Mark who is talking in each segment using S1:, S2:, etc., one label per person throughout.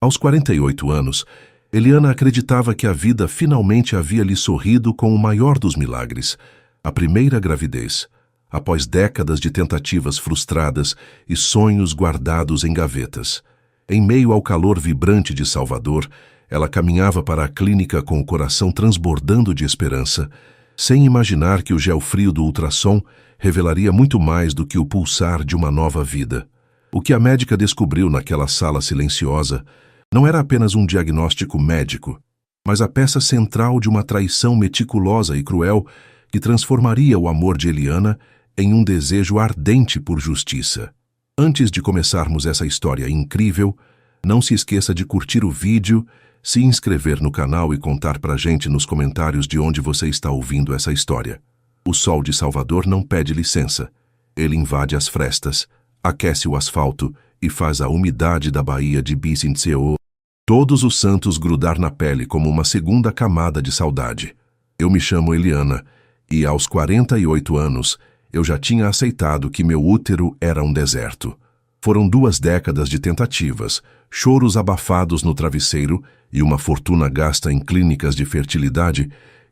S1: Aos 48 anos, Eliana acreditava que a vida finalmente havia lhe sorrido com o maior dos milagres, a primeira gravidez, após décadas de tentativas frustradas e sonhos guardados em gavetas. Em meio ao calor vibrante de Salvador, ela caminhava para a clínica com o coração transbordando de esperança, sem imaginar que o gel frio do ultrassom revelaria muito mais do que o pulsar de uma nova vida. O que a médica descobriu naquela sala silenciosa não era apenas um diagnóstico médico, mas a peça central de uma traição meticulosa e cruel que transformaria o amor de Eliana em um desejo ardente por justiça. Antes de começarmos essa história incrível, não se esqueça de curtir o vídeo, se inscrever no canal e contar pra gente nos comentários de onde você está ouvindo essa história. O sol de Salvador não pede licença. Ele invade as frestas, aquece o asfalto e faz a umidade da Baía de Bissinceo todos os santos grudar na pele como uma segunda camada de saudade. Eu me chamo Eliana e aos 48 anos eu já tinha aceitado que meu útero era um deserto. Foram 2 décadas de tentativas, choros abafados no travesseiro e uma fortuna gasta em clínicas de fertilidade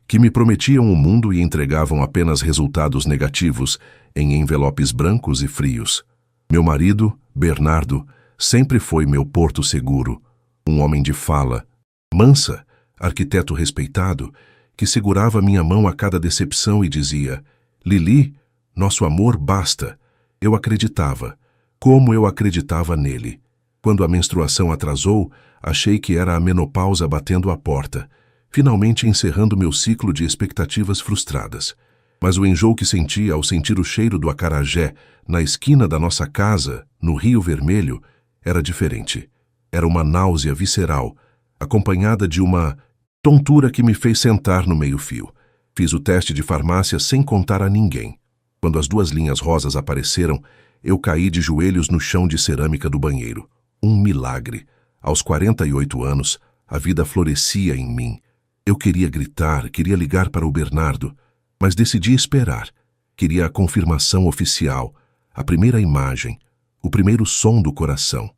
S1: que me prometiam o mundo e entregavam apenas resultados negativos em envelopes brancos e frios. Meu marido, Bernardo, sempre foi meu porto seguro, um homem de fala, mansa, arquiteto respeitado, que segurava minha mão a cada decepção e dizia: Lili, nosso amor basta. Eu acreditava, como eu acreditava nele. Quando a menstruação atrasou, achei que era a menopausa batendo à porta, finalmente encerrando meu ciclo de expectativas frustradas. Mas o enjoo que senti ao sentir o cheiro do acarajé na esquina da nossa casa, no Rio Vermelho, era diferente. Era uma náusea visceral, acompanhada de uma tontura que me fez sentar no meio-fio. Fiz o teste de farmácia sem contar a ninguém. Quando as 2 linhas rosas apareceram, eu caí de joelhos no chão de cerâmica do banheiro. Um milagre. Aos 48 anos, a vida florescia em mim. Eu queria gritar, queria ligar para o Bernardo, mas decidi esperar. Queria a confirmação oficial, a primeira imagem, o primeiro som do coração.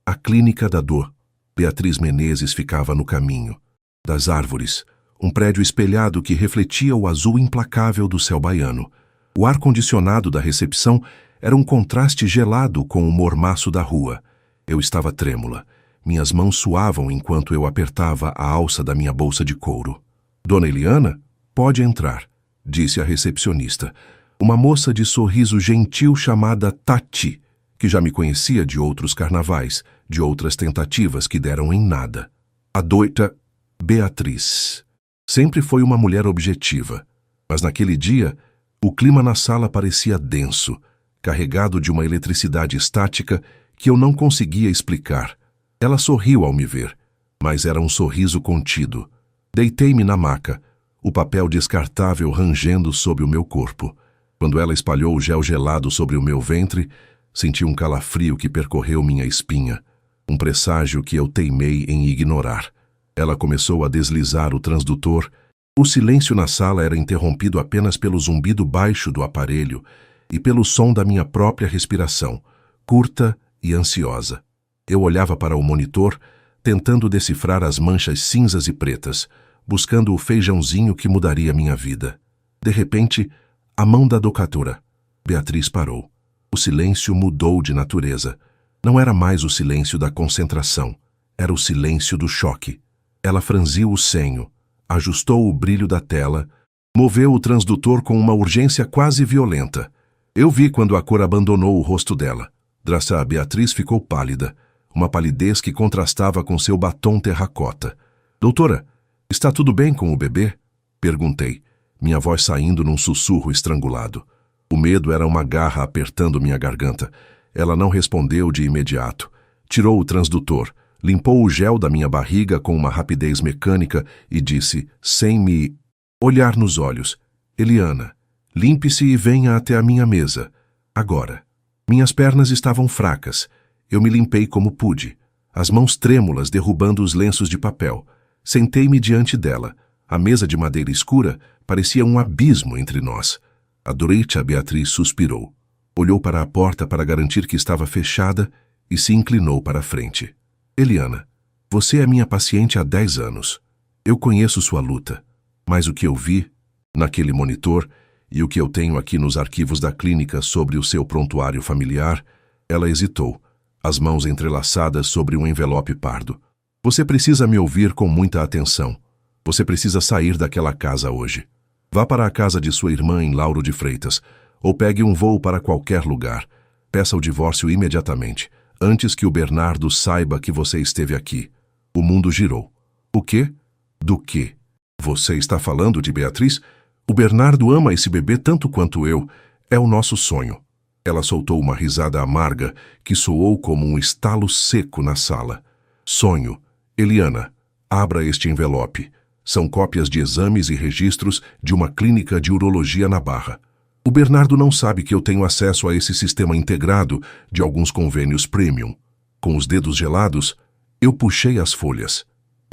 S1: A clínica da dor. Beatriz Menezes ficava no caminho. Das árvores, um prédio espelhado que refletia o azul implacável do céu baiano. O ar-condicionado da recepção era um contraste gelado com o mormaço da rua. Eu estava trêmula. Minhas mãos suavam enquanto eu apertava a alça da minha bolsa de couro. Dona Eliana, pode entrar, disse a recepcionista. Uma moça de sorriso gentil chamada Tati, que já me conhecia de outros carnavais, de outras tentativas que deram em nada. A doita Beatriz. Sempre foi uma mulher objetiva, mas naquele dia, o clima na sala parecia denso, carregado de uma eletricidade estática que eu não conseguia explicar. Ela sorriu ao me ver, mas era um sorriso contido. Deitei-me na maca, o papel descartável rangendo sob o meu corpo. Quando ela espalhou o gel gelado sobre o meu ventre, senti um calafrio que percorreu minha espinha, um presságio que eu teimei em ignorar. Ela começou a deslizar o transdutor. O silêncio na sala era interrompido apenas pelo zumbido baixo do aparelho e pelo som da minha própria respiração, curta e ansiosa. Eu olhava para o monitor, tentando decifrar as manchas cinzas e pretas, buscando o feijãozinho que mudaria minha vida. De repente, a mão da doutora. Beatriz parou. O silêncio mudou de natureza. Não era mais o silêncio da concentração. Era o silêncio do choque. Ela franziu o senho, ajustou o brilho da tela, moveu o transdutor com uma urgência quase violenta. Eu vi quando a cor abandonou o rosto dela. Draça Beatriz ficou pálida, uma palidez que contrastava com seu batom terracota. Doutora, está tudo bem com o bebê? Perguntei, minha voz saindo num sussurro estrangulado. O medo era uma garra apertando minha garganta. Ela não respondeu de imediato. Tirou o transdutor, limpou o gel da minha barriga com uma rapidez mecânica e disse, sem me olhar nos olhos: Eliana, limpe-se e venha até a minha mesa. Agora. Minhas pernas estavam fracas. Eu me limpei como pude, as mãos trêmulas derrubando os lenços de papel. Sentei-me diante dela. A mesa de madeira escura parecia um abismo entre nós. A doente Beatriz suspirou. Olhou para a porta para garantir que estava fechada e se inclinou para a frente. Eliana, Você é minha paciente há 10 anos. Eu conheço sua luta. Mas o que eu vi naquele monitor e o que eu tenho aqui nos arquivos da clínica sobre o seu prontuário familiar, ela hesitou, as mãos entrelaçadas sobre um envelope pardo. Você precisa me ouvir com muita atenção. Você precisa sair daquela casa hoje. Vá para a casa de sua irmã em Lauro de Freitas, ou pegue um voo para qualquer lugar. Peça o divórcio imediatamente, antes que o Bernardo saiba que você esteve aqui. O mundo girou. O quê? Do quê? Você está falando de Beatriz? O Bernardo ama esse bebê tanto quanto eu. É o nosso sonho. Ela soltou uma risada amarga que soou como um estalo seco na sala. Sonho. Eliana, abra este envelope. São cópias de exames e registros de uma clínica de urologia na Barra. O Bernardo não sabe que eu tenho acesso a esse sistema integrado de alguns convênios premium. Com os dedos gelados, eu puxei as folhas.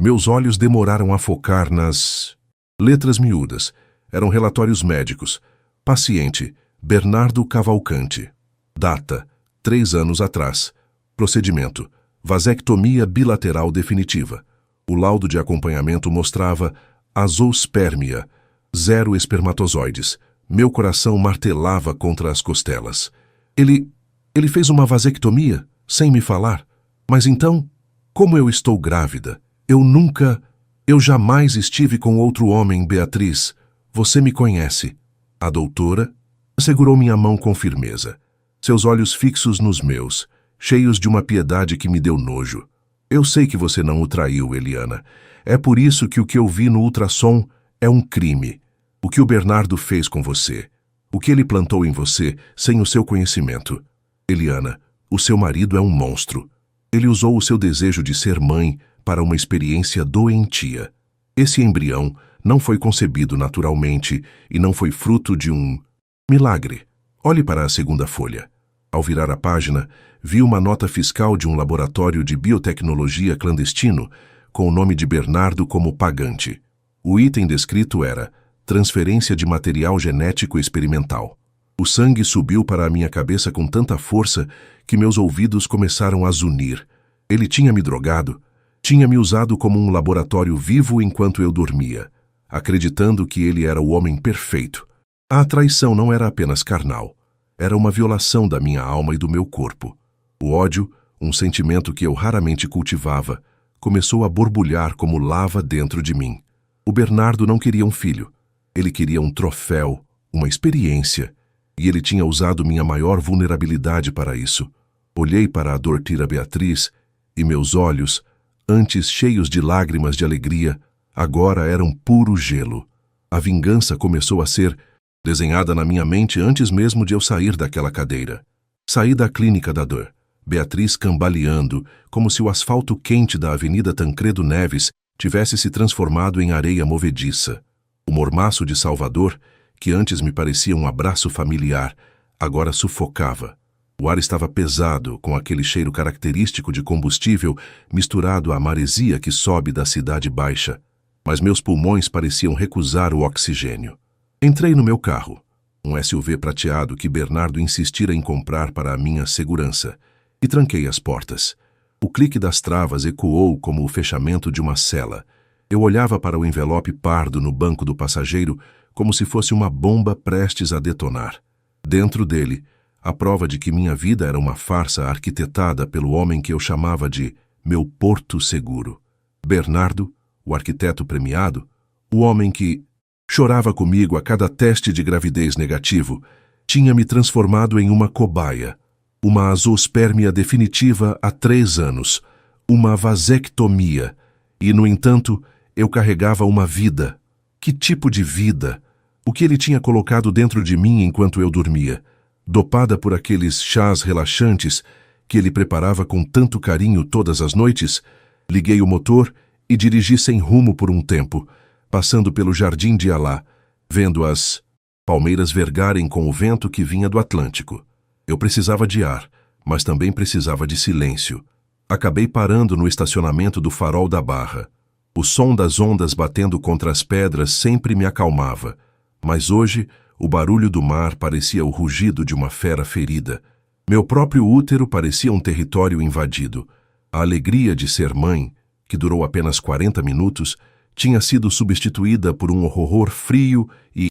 S1: Meus olhos demoraram a focar nas letras miúdas. Eram relatórios médicos. Paciente, Bernardo Cavalcante. Data, 3 anos atrás. Procedimento, vasectomia bilateral definitiva. O laudo de acompanhamento mostrava azoospermia, 0 espermatozoides. Meu coração martelava contra as costelas. Ele fez uma vasectomia, sem me falar. Mas então, como eu estou grávida? Eu jamais estive com outro homem, Beatriz. Você me conhece. A doutora segurou minha mão com firmeza. Seus olhos fixos nos meus, cheios de uma piedade que me deu nojo. Eu sei que você não o traiu, Eliana. É por isso que o que eu vi no ultrassom é um crime. O que o Bernardo fez com você. O que ele plantou em você sem o seu conhecimento. Eliana, o seu marido é um monstro. Ele usou o seu desejo de ser mãe para uma experiência doentia. Esse embrião não foi concebido naturalmente e não foi fruto de um milagre. Olhe para a segunda folha. Ao virar a página, vi uma nota fiscal de um laboratório de biotecnologia clandestino com o nome de Bernardo como pagante. O item descrito era transferência de material genético experimental. O sangue subiu para a minha cabeça com tanta força que meus ouvidos começaram a zunir. Ele tinha me drogado, tinha me usado como um laboratório vivo enquanto eu dormia, acreditando que ele era o homem perfeito. A traição não era apenas carnal, era uma violação da minha alma e do meu corpo. O ódio, um sentimento que eu raramente cultivava, começou a borbulhar como lava dentro de mim. O Bernardo não queria um filho. Ele queria um troféu, uma experiência, e ele tinha usado minha maior vulnerabilidade para isso. Olhei para a Dortira Beatriz e meus olhos, antes cheios de lágrimas de alegria, agora eram puro gelo. A vingança começou a ser desenhada na minha mente antes mesmo de eu sair daquela cadeira. Saí da clínica da dor, Beatriz cambaleando, como se o asfalto quente da Avenida Tancredo Neves tivesse se transformado em areia movediça. O mormaço de Salvador, que antes me parecia um abraço familiar, agora sufocava. O ar estava pesado, com aquele cheiro característico de combustível misturado à maresia que sobe da cidade baixa, mas meus pulmões pareciam recusar o oxigênio. Entrei no meu carro, um SUV prateado que Bernardo insistira em comprar para a minha segurança, e tranquei as portas. O clique das travas ecoou como o fechamento de uma cela. Eu olhava para o envelope pardo no banco do passageiro como se fosse uma bomba prestes a detonar. Dentro dele, a prova de que minha vida era uma farsa arquitetada pelo homem que eu chamava de meu porto seguro. Bernardo, o arquiteto premiado, o homem que chorava comigo a cada teste de gravidez negativo, tinha me transformado em uma cobaia, uma azoospermia definitiva há 3 anos, uma vasectomia, e, no entanto, eu carregava uma vida. Que tipo de vida? O que ele tinha colocado dentro de mim enquanto eu dormia, dopada por aqueles chás relaxantes que ele preparava com tanto carinho todas as noites? Liguei o motor e dirigi sem rumo por um tempo, passando pelo Jardim de Alá, vendo as palmeiras vergarem com o vento que vinha do Atlântico. Eu precisava de ar, mas também precisava de silêncio. Acabei parando no estacionamento do Farol da Barra. O som das ondas batendo contra as pedras sempre me acalmava, mas hoje o barulho do mar parecia o rugido de uma fera ferida. Meu próprio útero parecia um território invadido. A alegria de ser mãe que durou apenas 40 minutos, tinha sido substituída por um horror frio e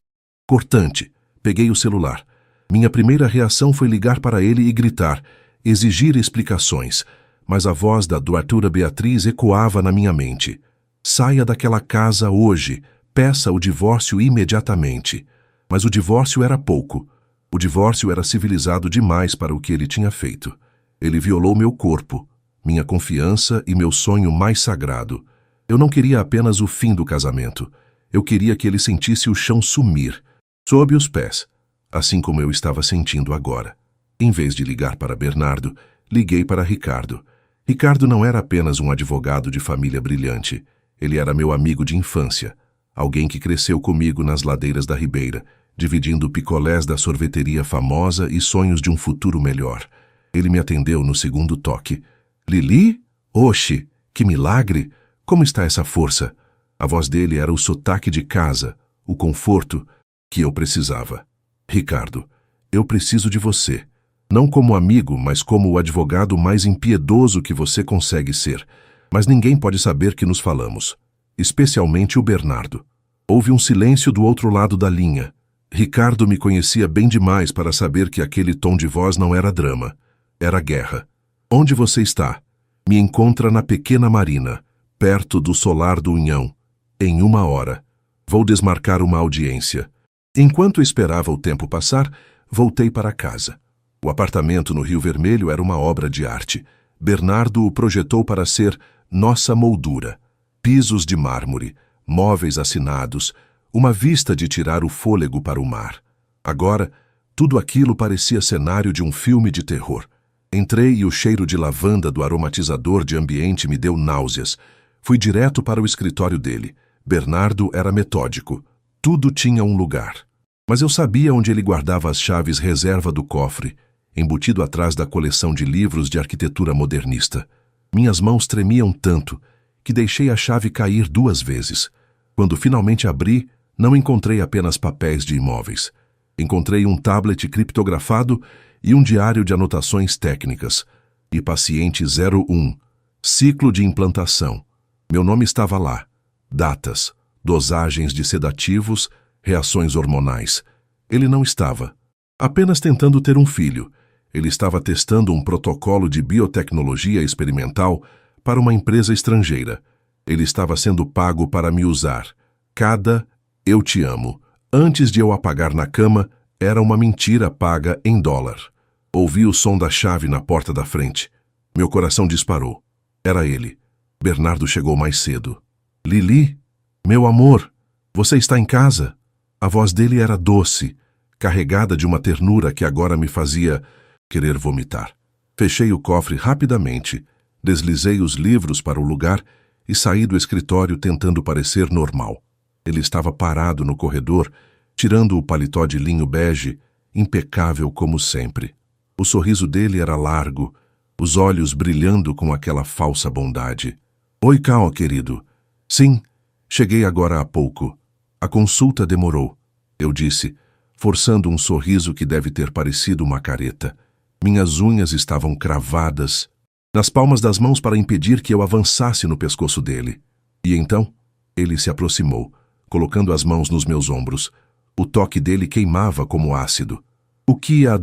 S1: cortante. Peguei o celular. Minha primeira reação foi ligar para ele e gritar, exigir explicações, mas a voz da doutora Beatriz ecoava na minha mente. Saia daquela casa hoje, peça o divórcio imediatamente. Mas o divórcio era pouco. O divórcio era civilizado demais para o que ele tinha feito. Ele violou meu corpo, minha confiança e meu sonho mais sagrado. Eu não queria apenas o fim do casamento. Eu queria que ele sentisse o chão sumir, sob os pés, assim como eu estava sentindo agora. Em vez de ligar para Bernardo, liguei para Ricardo. Ricardo não era apenas um advogado de família brilhante. Ele era meu amigo de infância, alguém que cresceu comigo nas ladeiras da Ribeira, dividindo picolés da sorveteria famosa e sonhos de um futuro melhor. Ele me atendeu no segundo toque. Lili? Oxe, que milagre! Como está essa força? A voz dele era o sotaque de casa, o conforto que eu precisava. Ricardo, eu preciso de você. Não como amigo, mas como o advogado mais impiedoso que você consegue ser. Mas ninguém pode saber que nos falamos. Especialmente o Bernardo. Houve um silêncio do outro lado da linha. Ricardo me conhecia bem demais para saber que aquele tom de voz não era drama. Era guerra. Onde você está? Me encontra na Pequena Marina, perto do Solar do Unhão. Em 1 hora. Vou desmarcar uma audiência. Enquanto esperava o tempo passar, voltei para casa. O apartamento no Rio Vermelho era uma obra de arte. Bernardo o projetou para ser nossa moldura. Pisos de mármore, móveis assinados, uma vista de tirar o fôlego para o mar. Agora, tudo aquilo parecia cenário de um filme de terror. Entrei e o cheiro de lavanda do aromatizador de ambiente me deu náuseas. Fui direto para o escritório dele. Bernardo era metódico. Tudo tinha um lugar. Mas eu sabia onde ele guardava as chaves reserva do cofre, embutido atrás da coleção de livros de arquitetura modernista. Minhas mãos tremiam tanto que deixei a chave cair 2 vezes. Quando finalmente abri, não encontrei apenas papéis de imóveis. Encontrei um tablet criptografado e um diário de anotações técnicas. E paciente 01, ciclo de implantação. Meu nome estava lá. Datas, dosagens de sedativos, reações hormonais. Ele não estava apenas tentando ter um filho. Ele estava testando um protocolo de biotecnologia experimental para uma empresa estrangeira. Ele estava sendo pago para me usar. Cada "eu te amo" antes de eu apagar na cama era uma mentira paga em dólar. Ouvi o som da chave na porta da frente. Meu coração disparou. Era ele. Bernardo chegou mais cedo. Lili, meu amor, você está em casa? A voz dele era doce, carregada de uma ternura que agora me fazia querer vomitar. Fechei o cofre rapidamente, deslizei os livros para o lugar e saí do escritório tentando parecer normal. Ele estava parado no corredor, tirando o paletó de linho bege, impecável como sempre. O sorriso dele era largo, os olhos brilhando com aquela falsa bondade. Oi, Cal, querido. Sim, cheguei agora há pouco. A consulta demorou, eu disse, forçando um sorriso que deve ter parecido uma careta. Minhas unhas estavam cravadas nas palmas das mãos para impedir que eu avançasse no pescoço dele. E então, ele se aproximou, colocando as mãos nos meus ombros. O toque dele queimava como ácido. O que a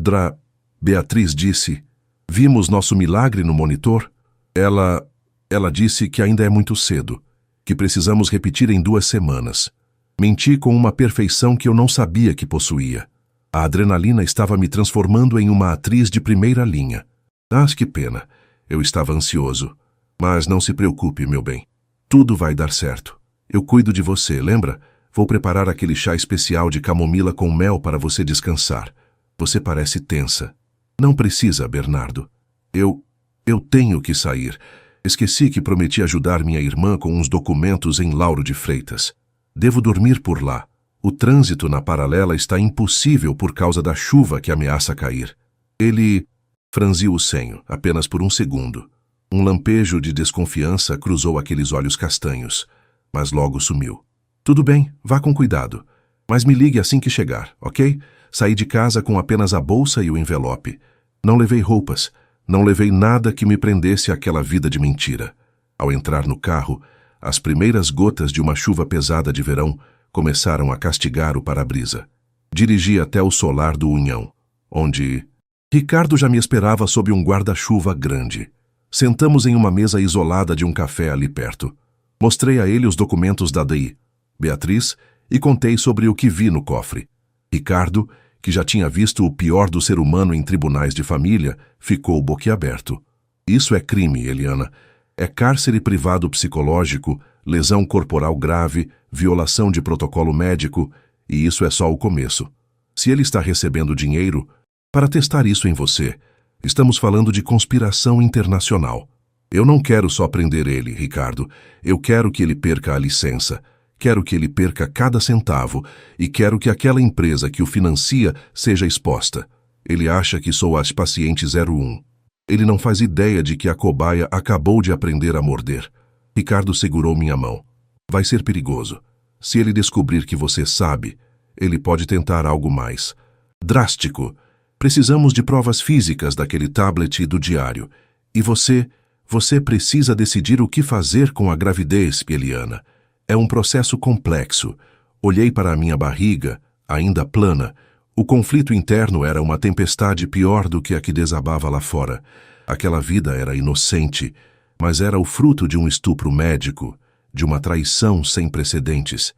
S1: Beatriz disse? Vimos nosso milagre no monitor? Ela disse que ainda é muito cedo, que precisamos repetir em 2 semanas. Menti com uma perfeição que eu não sabia que possuía. A adrenalina estava me transformando em uma atriz de primeira linha. Ah, que pena. Eu estava ansioso. Mas não se preocupe, meu bem. Tudo vai dar certo. Eu cuido de você, lembra? Vou preparar aquele chá especial de camomila com mel para você descansar. Você parece tensa. Não precisa, Bernardo. Eu tenho que sair. Esqueci que prometi ajudar minha irmã com uns documentos em Lauro de Freitas. Devo dormir por lá. O trânsito na paralela está impossível por causa da chuva que ameaça cair. Ele franziu o senho, apenas por um segundo. Um lampejo de desconfiança cruzou aqueles olhos castanhos, mas logo sumiu. Tudo bem, vá com cuidado. Mas me ligue assim que chegar, ok? Saí de casa com apenas a bolsa e o envelope. Não levei roupas, não levei nada que me prendesse àquela vida de mentira. Ao entrar no carro, as primeiras gotas de uma chuva pesada de verão começaram a castigar o para-brisa. Dirigi até o solar do Unhão, onde Ricardo já me esperava sob um guarda-chuva grande. Sentamos em uma mesa isolada de um café ali perto. Mostrei a ele os documentos da DI, Beatriz, e contei sobre o que vi no cofre. Ricardo, que já tinha visto o pior do ser humano em tribunais de família, ficou boquiaberto. Isso é crime, Eliana. É cárcere privado psicológico, lesão corporal grave, violação de protocolo médico, e isso é só o começo. Se ele está recebendo dinheiro para testar isso em você, estamos falando de conspiração internacional. Eu não quero só prender ele, Ricardo. Eu quero que ele perca a licença. Quero que ele perca cada centavo e quero que aquela empresa que o financia seja exposta. Ele acha que sou a paciente 01. Ele não faz ideia de que a cobaia acabou de aprender a morder. Ricardo segurou minha mão. Vai ser perigoso. Se ele descobrir que você sabe, ele pode tentar algo mais drástico. Precisamos de provas físicas daquele tablet e do diário. E você precisa decidir o que fazer com a gravidez, Eliana. É um processo complexo. Olhei para a minha barriga, ainda plana. O conflito interno era uma tempestade pior do que a que desabava lá fora. Aquela vida era inocente, mas era o fruto de um estupro médico, de uma traição sem precedentes.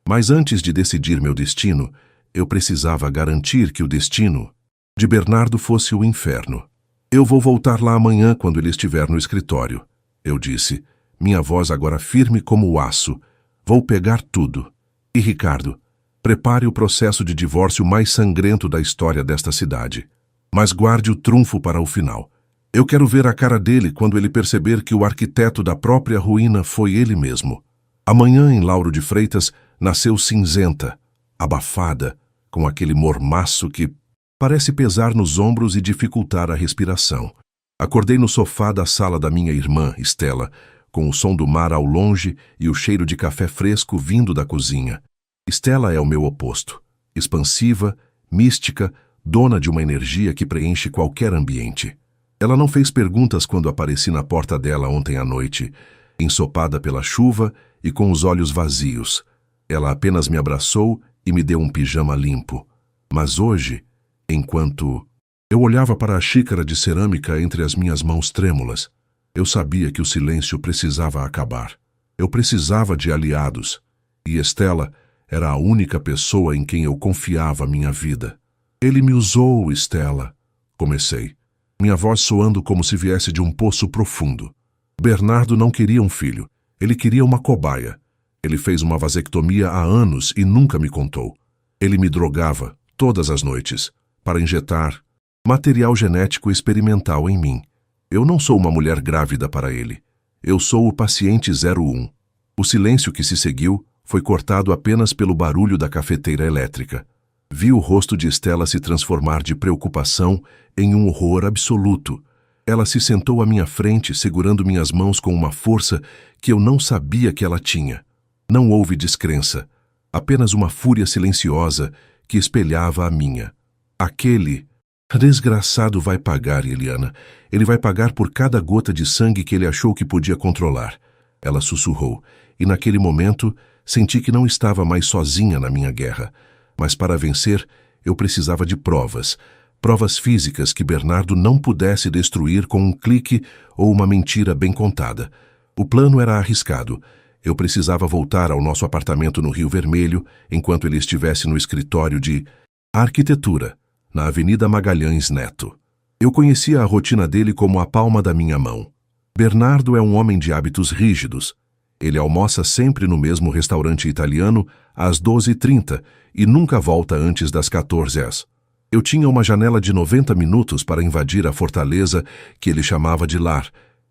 S1: Mas antes de decidir meu destino, eu precisava garantir que o destino de Bernardo fosse o inferno. Eu vou voltar lá amanhã quando ele estiver no escritório, eu disse, minha voz agora firme como o aço. Vou pegar tudo. E Ricardo, prepare o processo de divórcio mais sangrento da história desta cidade. Mas guarde o trunfo para o final. Eu quero ver a cara dele quando ele perceber que o arquiteto da própria ruína foi ele mesmo. Amanhã, em Lauro de Freitas, nasceu cinzenta, abafada, com aquele mormaço que parece pesar nos ombros e dificultar a respiração. Acordei no sofá da sala da minha irmã, Estela, com o som do mar ao longe e o cheiro de café fresco vindo da cozinha. Estela é o meu oposto. Expansiva, mística, dona de uma energia que preenche qualquer ambiente. Ela não fez perguntas quando apareci na porta dela ontem à noite, ensopada pela chuva e com os olhos vazios. Ela apenas me abraçou e me deu um pijama limpo. Mas hoje, enquanto eu olhava para a xícara de cerâmica entre as minhas mãos trêmulas, eu sabia que o silêncio precisava acabar. Eu precisava de aliados, e Estela era a única pessoa em quem eu confiava minha vida. Ele me usou, Estela, comecei, minha voz soando como se viesse de um poço profundo. Bernardo não queria um filho, ele queria uma cobaia. Ele fez uma vasectomia há anos e nunca me contou. Ele me drogava, todas as noites, para injetar material genético experimental em mim. Eu não sou uma mulher grávida para ele. Eu sou o paciente 01. O silêncio que se seguiu foi cortado apenas pelo barulho da cafeteira elétrica. Vi o rosto de Estela se transformar de preocupação em um horror absoluto. Ela se sentou à minha frente, segurando minhas mãos com uma força que eu não sabia que ela tinha. Não houve descrença, apenas uma fúria silenciosa que espelhava a minha. Aquele desgraçado vai pagar, Eliana. Ele vai pagar por cada gota de sangue que ele achou que podia controlar. Ela sussurrou, e naquele momento senti que não estava mais sozinha na minha guerra. Mas para vencer, eu precisava de provas. Provas físicas que Bernardo não pudesse destruir com um clique ou uma mentira bem contada. O plano era arriscado. Eu precisava voltar ao nosso apartamento no Rio Vermelho enquanto ele estivesse no escritório de arquitetura, na Avenida Magalhães Neto. Eu conhecia a rotina dele como a palma da minha mão. Bernardo é um homem de hábitos rígidos. Ele almoça sempre no mesmo restaurante italiano às 12h30 e nunca volta antes das 14h. Eu tinha uma janela de 90 minutos para invadir a fortaleza que ele chamava de lar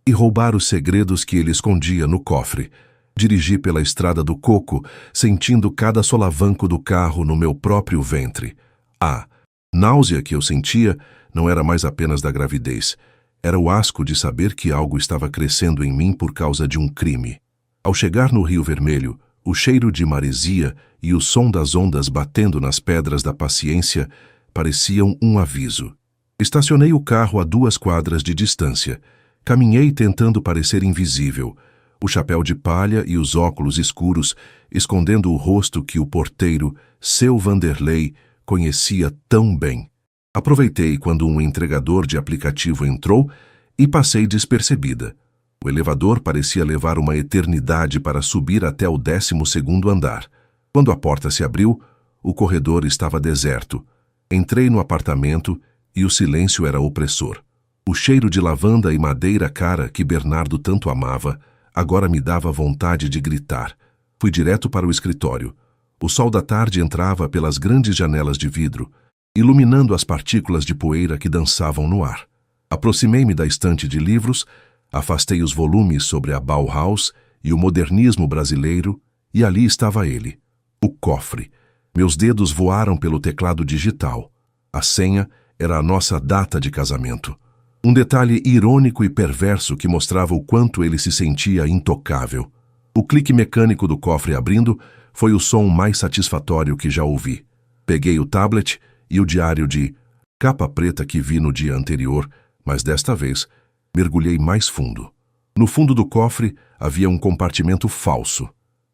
S1: e roubar os segredos que ele escondia no cofre. Dirigi pela estrada do coco, sentindo cada solavanco do carro no meu próprio ventre. A náusea que eu sentia não era mais apenas da gravidez. Era o asco de saber que algo estava crescendo em mim por causa de um crime. Ao chegar no Rio Vermelho, o cheiro de maresia e o som das ondas batendo nas pedras da Paciência pareciam um aviso. Estacionei o carro a 2 quadras de distância. Caminhei tentando parecer invisível. o chapéu de palha e os óculos escuros, escondendo o rosto que o porteiro, seu Vanderlei, conhecia tão bem. Aproveitei quando um entregador de aplicativo entrou e passei despercebida. O elevador parecia levar uma eternidade para subir até o 12º andar. Quando a porta se abriu, o corredor estava deserto. Entrei no apartamento e o silêncio era opressor. O cheiro de lavanda e madeira cara que Bernardo tanto amava agora me dava vontade de gritar. Fui direto para o escritório. O sol da tarde entrava pelas grandes janelas de vidro, iluminando as partículas de poeira que dançavam no ar. Aproximei-me da estante de livros, afastei os volumes sobre a Bauhaus e o modernismo brasileiro, e ali estava ele, o cofre. Meus dedos voaram pelo teclado digital. A senha era a nossa data de casamento. Um detalhe irônico e perverso que mostrava o quanto ele se sentia intocável. O clique mecânico do cofre abrindo foi o som mais satisfatório que já ouvi. Peguei o tablet e o diário de capa preta que vi no dia anterior, mas desta vez mergulhei mais fundo. No fundo do cofre havia um compartimento falso.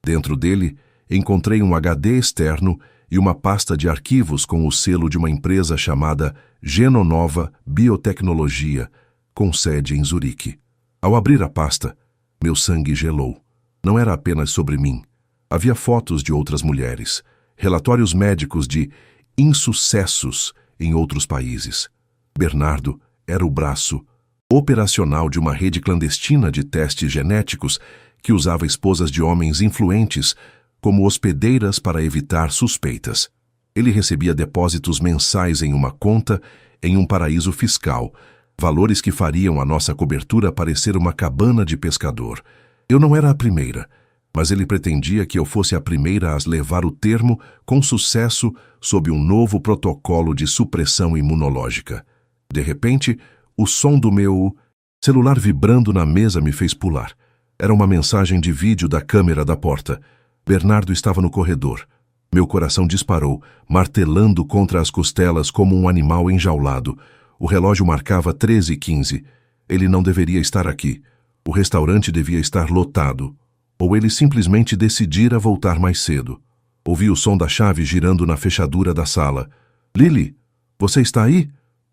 S1: Dentro dele, encontrei um HD externo e uma pasta de arquivos com o selo de uma empresa chamada Genonova Biotecnologia, com sede em Zurique. Ao abrir a pasta, meu sangue gelou. Não era apenas sobre mim. Havia fotos de outras mulheres, relatórios médicos de insucessos em outros países. Bernardo era o braço operacional de uma rede clandestina de testes genéticos que usava esposas de homens influentes como hospedeiras para evitar suspeitas. Ele recebia depósitos mensais em uma conta em um paraíso fiscal, valores que fariam a nossa cobertura parecer uma cabana de pescador. Eu não era a primeira, mas ele pretendia que eu fosse a primeira a levar o termo com sucesso sob um novo protocolo de supressão imunológica. De repente, o som do meu celular vibrando na mesa me fez pular. Era uma mensagem de vídeo da câmera da porta. Bernardo estava no corredor. Meu coração disparou, martelando contra as costelas como um animal enjaulado. O relógio marcava 13h15. Ele não deveria estar aqui. O restaurante devia estar lotado. Ou ele simplesmente decidira voltar mais cedo. Ouvi o som da chave girando na fechadura da sala. Lily, você está aí?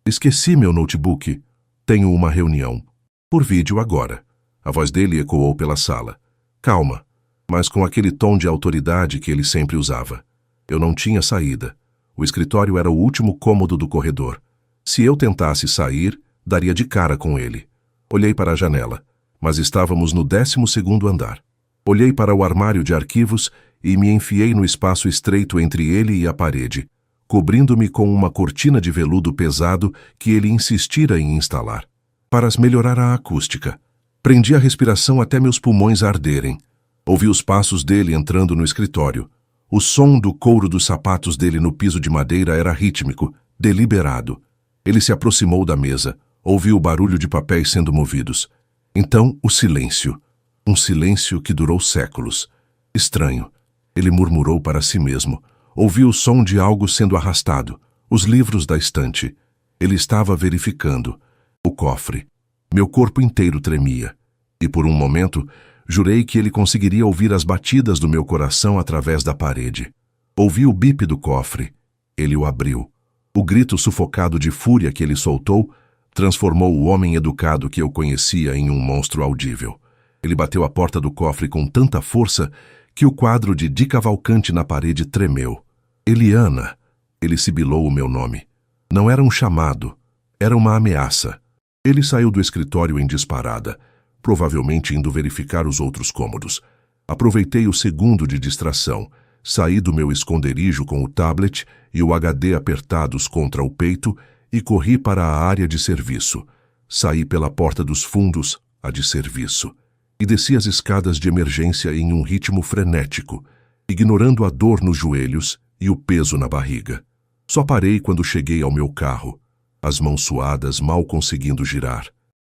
S1: Esqueci meu notebook. Tenho uma reunião. Por vídeo agora. A voz dele ecoou pela sala. Calma, mas com aquele tom de autoridade que ele sempre usava. Eu não tinha saída. O escritório era o último cômodo do corredor. Se eu tentasse sair, daria de cara com ele. Olhei para a janela, mas estávamos no 12º andar. Olhei para o armário de arquivos e me enfiei no espaço estreito entre ele e a parede, cobrindo-me com uma cortina de veludo pesado que ele insistira em instalar. Para melhorar a acústica, prendi a respiração até meus pulmões arderem. Ouvi os passos dele entrando no escritório. O som do couro dos sapatos dele no piso de madeira era rítmico, deliberado. Ele se aproximou da mesa. Ouvi o barulho de papéis sendo movidos. Então, o silêncio. Um silêncio que durou séculos. Estranho. Ele murmurou para si mesmo. Ouvi o som de algo sendo arrastado. Os livros da estante. Ele estava verificando. O cofre. Meu corpo inteiro tremia. E por um momento, jurei que ele conseguiria ouvir as batidas do meu coração através da parede. Ouvi o bip do cofre. Ele o abriu. O grito sufocado de fúria que ele soltou transformou o homem educado que eu conhecia em um monstro audível. Ele bateu a porta do cofre com tanta força que o quadro de Di Cavalcanti na parede tremeu. Eliana! Ele sibilou o meu nome. Não era um chamado, era uma ameaça. Ele saiu do escritório em disparada, provavelmente indo verificar os outros cômodos. Aproveitei o segundo de distração, saí do meu esconderijo com o tablet e o HD apertados contra o peito e corri para a área de serviço. Saí pela porta dos fundos, a de serviço, e desci as escadas de emergência em um ritmo frenético, ignorando a dor nos joelhos e o peso na barriga. Só parei quando cheguei ao meu carro, as mãos suadas mal conseguindo girar.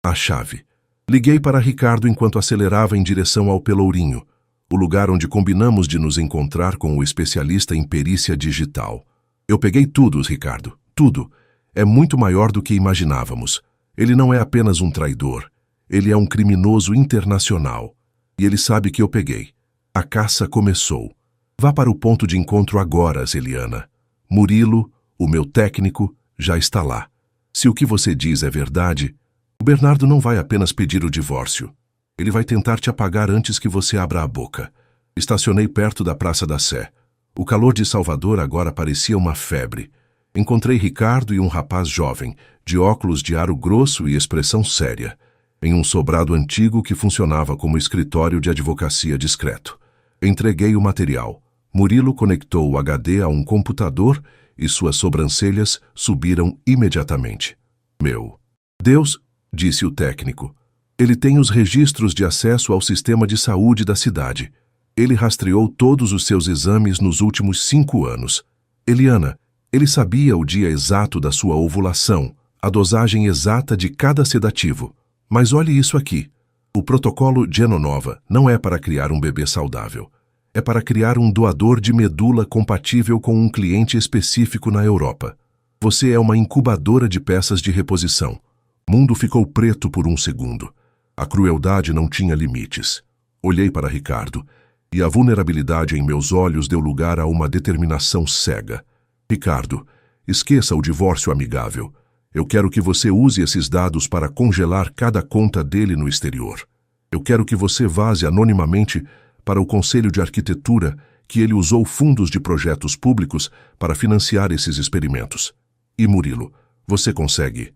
S1: A chave. Liguei para Ricardo enquanto acelerava em direção ao Pelourinho, o lugar onde combinamos de nos encontrar com o especialista em perícia digital. Eu peguei tudo, Ricardo, tudo. É muito maior do que imaginávamos. Ele não é apenas um traidor. Ele é um criminoso internacional. E ele sabe que eu peguei. A caça começou. Vá para o ponto de encontro agora, Zeliana. Murilo, o meu técnico, já está lá. Se o que você diz é verdade, o Bernardo não vai apenas pedir o divórcio. Ele vai tentar te apagar antes que você abra a boca. Estacionei perto da Praça da Sé. O calor de Salvador agora parecia uma febre. Encontrei Ricardo e um rapaz jovem, de óculos de aro grosso e expressão séria, em um sobrado antigo que funcionava como escritório de advocacia discreto. Entreguei o material. Murilo conectou o HD a um computador e suas sobrancelhas subiram imediatamente. Meu Deus, disse o técnico. Ele tem os registros de acesso ao sistema de saúde da cidade. Ele rastreou todos os seus exames nos últimos 5 anos. Eliana, ele sabia o dia exato da sua ovulação, a dosagem exata de cada sedativo. Mas olhe isso aqui. O protocolo Genonova não é para criar um bebê saudável. É para criar um doador de medula compatível com um cliente específico na Europa. Você é uma incubadora de peças de reposição. O mundo ficou preto por um segundo. A crueldade não tinha limites. Olhei para Ricardo, e a vulnerabilidade em meus olhos deu lugar a uma determinação cega. Ricardo, esqueça o divórcio amigável. Eu quero que você use esses dados para congelar cada conta dele no exterior. Eu quero que você vaze anonimamente para o Conselho de Arquitetura que ele usou fundos de projetos públicos para financiar esses experimentos. E Murilo, você consegue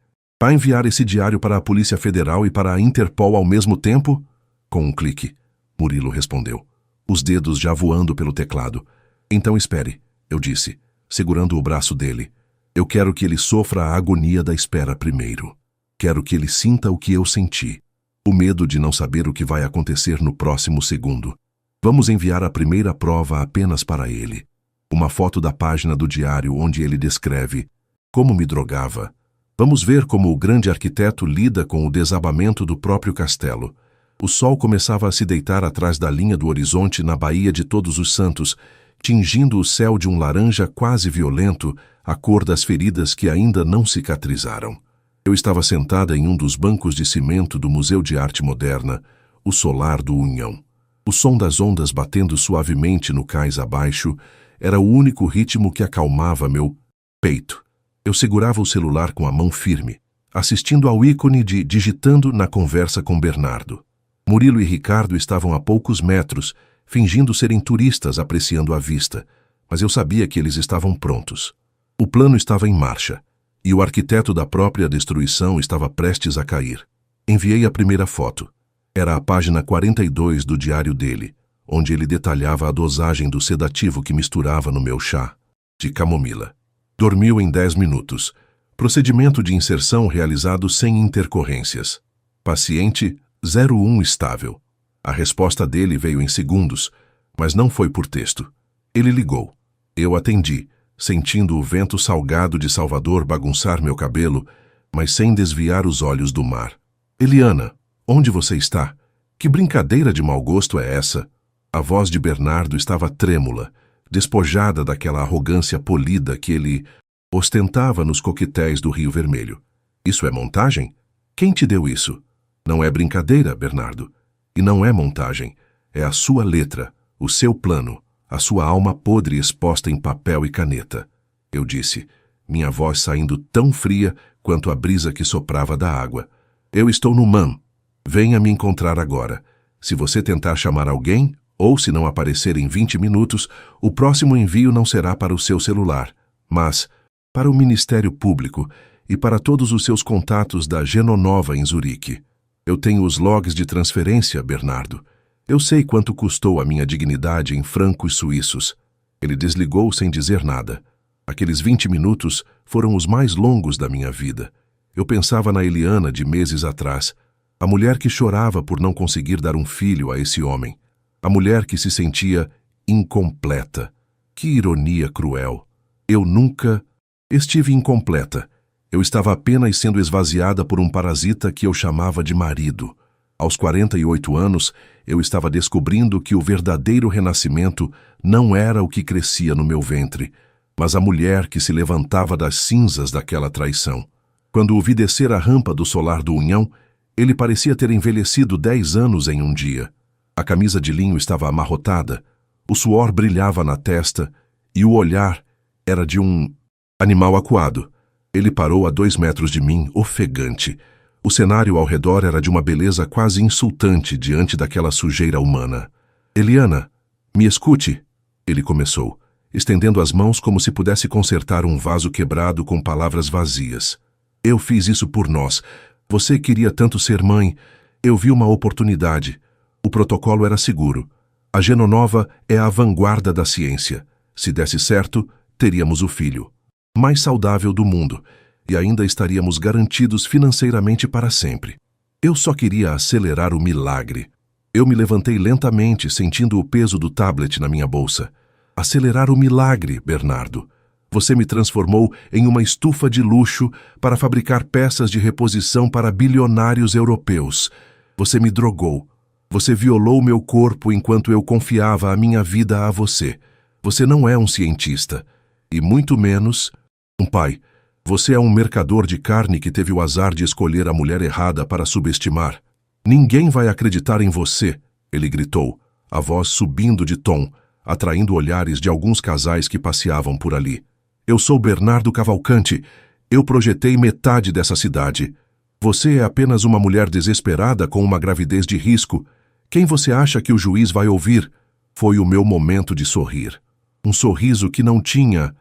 S1: enviar esse diário para a Polícia Federal e para a Interpol ao mesmo tempo? Com um clique, Murilo respondeu, os dedos já voando pelo teclado. Então espere, eu disse, segurando o braço dele. Eu quero que ele sofra a agonia da espera primeiro. Quero que ele sinta o que eu senti. O medo de não saber o que vai acontecer no próximo segundo. Vamos enviar a primeira prova apenas para ele. Uma foto da página do diário onde ele descreve como me drogava. Vamos ver como o grande arquiteto lida com o desabamento do próprio castelo. O sol começava a se deitar atrás da linha do horizonte na Baía de Todos os Santos, tingindo o céu de um laranja quase violento, a cor das feridas que ainda não cicatrizaram. Eu estava sentada em um dos bancos de cimento do Museu de Arte Moderna, o solar do Unhão. O som das ondas batendo suavemente no cais abaixo era o único ritmo que acalmava meu peito. Eu segurava o celular com a mão firme, assistindo ao ícone de digitando na conversa com Bernardo. Murilo e Ricardo estavam a poucos metros, fingindo serem turistas apreciando a vista, mas eu sabia que eles estavam prontos. O plano estava em marcha, e o arquiteto da própria destruição estava prestes a cair. Enviei a primeira foto. Era a página 42 do diário dele, onde ele detalhava a dosagem do sedativo que misturava no meu chá de camomila. Dormiu em 10 minutos. Procedimento de inserção realizado sem intercorrências. Paciente 01 estável. A resposta dele veio em segundos, mas não foi por texto. Ele ligou. Eu atendi, sentindo o vento salgado de Salvador bagunçar meu cabelo, mas sem desviar os olhos do mar. Eliana, onde você está? Que brincadeira de mau gosto é essa? A voz de Bernardo estava trêmula, despojada daquela arrogância polida que ele ostentava nos coquetéis do Rio Vermelho. Isso é montagem? Quem te deu isso? Não é brincadeira, Bernardo. E não é montagem. É a sua letra, o seu plano, a sua alma podre exposta em papel e caneta. Eu disse, minha voz saindo tão fria quanto a brisa que soprava da água. Eu estou no MAM. Venha me encontrar agora. Se você tentar chamar alguém, ou se não aparecer em 20 minutos, o próximo envio não será para o seu celular, mas para o Ministério Público e para todos os seus contatos da Genonova em Zurique. Eu tenho os logs de transferência, Bernardo. Eu sei quanto custou a minha dignidade em francos suíços. Ele desligou sem dizer nada. Aqueles 20 minutos foram os mais longos da minha vida. Eu pensava na Eliana de meses atrás, a mulher que chorava por não conseguir dar um filho a esse homem. A mulher que se sentia incompleta. Que ironia cruel. Eu nunca estive incompleta. Eu estava apenas sendo esvaziada por um parasita que eu chamava de marido. Aos 48 anos, eu estava descobrindo que o verdadeiro renascimento não era o que crescia no meu ventre, mas a mulher que se levantava das cinzas daquela traição. Quando o vi descer a rampa do solar do Unhão, ele parecia ter envelhecido 10 anos em um dia. A camisa de linho estava amarrotada, o suor brilhava na testa e o olhar era de um animal acuado. Ele parou a 2 metros de mim, ofegante. O cenário ao redor era de uma beleza quase insultante diante daquela sujeira humana. Eliana, me escute, ele começou, estendendo as mãos como se pudesse consertar um vaso quebrado com palavras vazias. Eu fiz isso por nós. Você queria tanto ser mãe. Eu vi uma oportunidade. O protocolo era seguro. A Genonova é a vanguarda da ciência. Se desse certo, teríamos o filho mais saudável do mundo e ainda estaríamos garantidos financeiramente para sempre. Eu só queria acelerar o milagre. Eu me levantei lentamente, sentindo o peso do tablet na minha bolsa. Acelerar o milagre, Bernardo. Você me transformou em uma estufa de luxo para fabricar peças de reposição para bilionários europeus. Você me drogou. Você violou meu corpo enquanto eu confiava a minha vida a você. Você não é um cientista, e muito menos um pai. Você é um mercador de carne que teve o azar de escolher a mulher errada para subestimar. Ninguém vai acreditar em você, ele gritou, a voz subindo de tom, atraindo olhares de alguns casais que passeavam por ali. Eu sou Bernardo Cavalcante. Eu projetei metade dessa cidade. Você é apenas uma mulher desesperada com uma gravidez de risco. Quem você acha que o juiz vai ouvir? Foi o meu momento de sorrir. Um sorriso que não tinha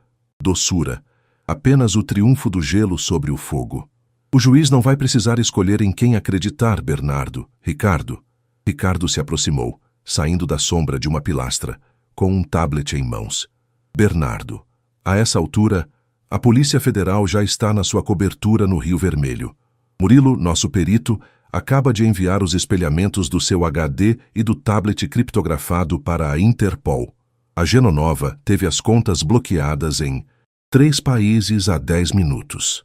S1: doçura. Apenas o triunfo do gelo sobre o fogo. O juiz não vai precisar escolher em quem acreditar, Bernardo. Ricardo. Ricardo se aproximou, saindo da sombra de uma pilastra, com um tablet em mãos. Bernardo. A essa altura, a Polícia Federal já está na sua cobertura no Rio Vermelho. Murilo, nosso perito, acaba de enviar os espelhamentos do seu HD e do tablet criptografado para a Interpol. A Genonova teve as contas bloqueadas em 3 países há 10 minutos.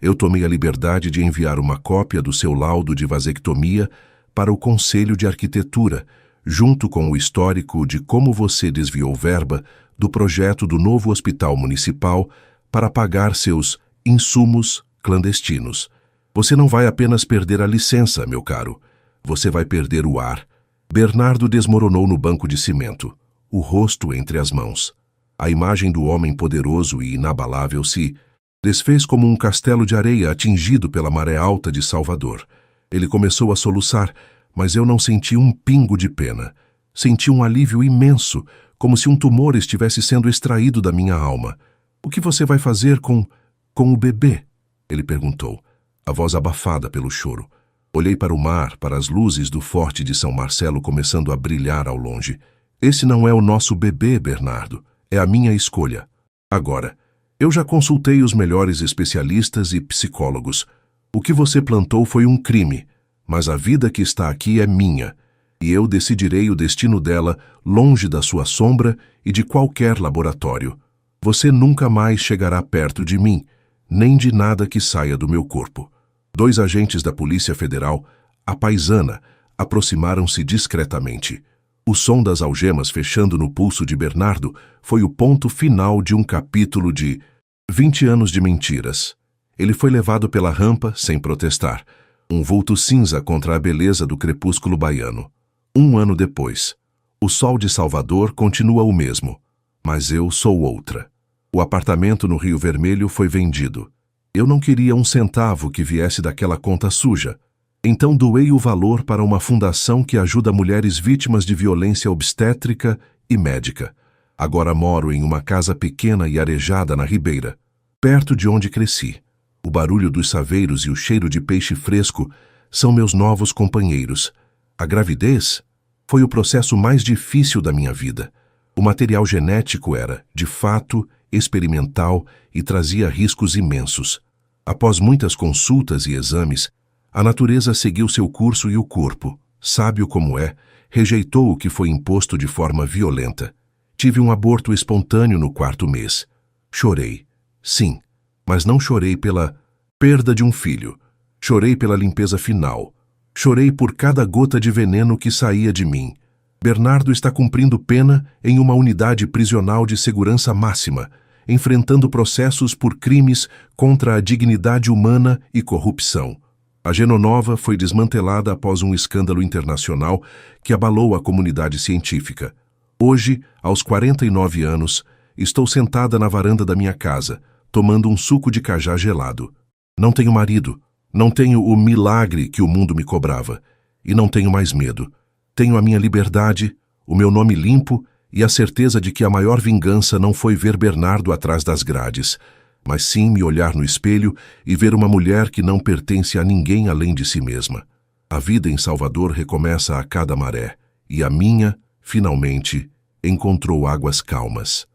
S1: Eu tomei a liberdade de enviar uma cópia do seu laudo de vasectomia para o Conselho de Arquitetura, junto com o histórico de como você desviou verba do projeto do novo hospital municipal para pagar seus insumos clandestinos. Você não vai apenas perder a licença, meu caro. Você vai perder o ar. Bernardo desmoronou no banco de cimento, o rosto entre as mãos. A imagem do homem poderoso e inabalável se desfez como um castelo de areia atingido pela maré alta de Salvador. Ele começou a soluçar, mas eu não senti um pingo de pena. Senti um alívio imenso, como se um tumor estivesse sendo extraído da minha alma. O que você vai fazer com o bebê? Ele perguntou, a voz abafada pelo choro. Olhei para o mar, para as luzes do Forte de São Marcelo começando a brilhar ao longe. Esse não é o nosso bebê, Bernardo. É a minha escolha. Agora, eu já consultei os melhores especialistas e psicólogos. O que você plantou foi um crime, mas a vida que está aqui é minha, e eu decidirei o destino dela longe da sua sombra e de qualquer laboratório. Você nunca mais chegará perto de mim, nem de nada que saia do meu corpo. 2 agentes da Polícia Federal, a paisana, aproximaram-se discretamente. O som das algemas fechando no pulso de Bernardo foi o ponto final de um capítulo de 20 anos de mentiras. Ele foi levado pela rampa sem protestar, um vulto cinza contra a beleza do crepúsculo baiano. 1 ano depois, o sol de Salvador continua o mesmo, mas eu sou outra. O apartamento no Rio Vermelho foi vendido. Eu não queria um centavo que viesse daquela conta suja. Então doei o valor para uma fundação que ajuda mulheres vítimas de violência obstétrica e médica. Agora moro em uma casa pequena e arejada na Ribeira, perto de onde cresci. O barulho dos saveiros e o cheiro de peixe fresco são meus novos companheiros. A gravidez foi o processo mais difícil da minha vida. O material genético era, de fato, experimental e trazia riscos imensos. Após muitas consultas e exames, a natureza seguiu seu curso e o corpo, sábio como é, rejeitou o que foi imposto de forma violenta. Tive um aborto espontâneo no 4º mês. Chorei, sim, mas não chorei pela perda de um filho. Chorei pela limpeza final. Chorei por cada gota de veneno que saía de mim. Bernardo está cumprindo pena em uma unidade prisional de segurança máxima, enfrentando processos por crimes contra a dignidade humana e corrupção. A Genonova foi desmantelada após um escândalo internacional que abalou a comunidade científica. Hoje, aos 49 anos, estou sentada na varanda da minha casa, tomando um suco de cajá gelado. Não tenho marido, não tenho o milagre que o mundo me cobrava, e não tenho mais medo. Tenho a minha liberdade, o meu nome limpo e a certeza de que a maior vingança não foi ver Bernardo atrás das grades, mas sim me olhar no espelho e ver uma mulher que não pertence a ninguém além de si mesma. A vida em Salvador recomeça a cada maré, e a minha, finalmente, encontrou águas calmas.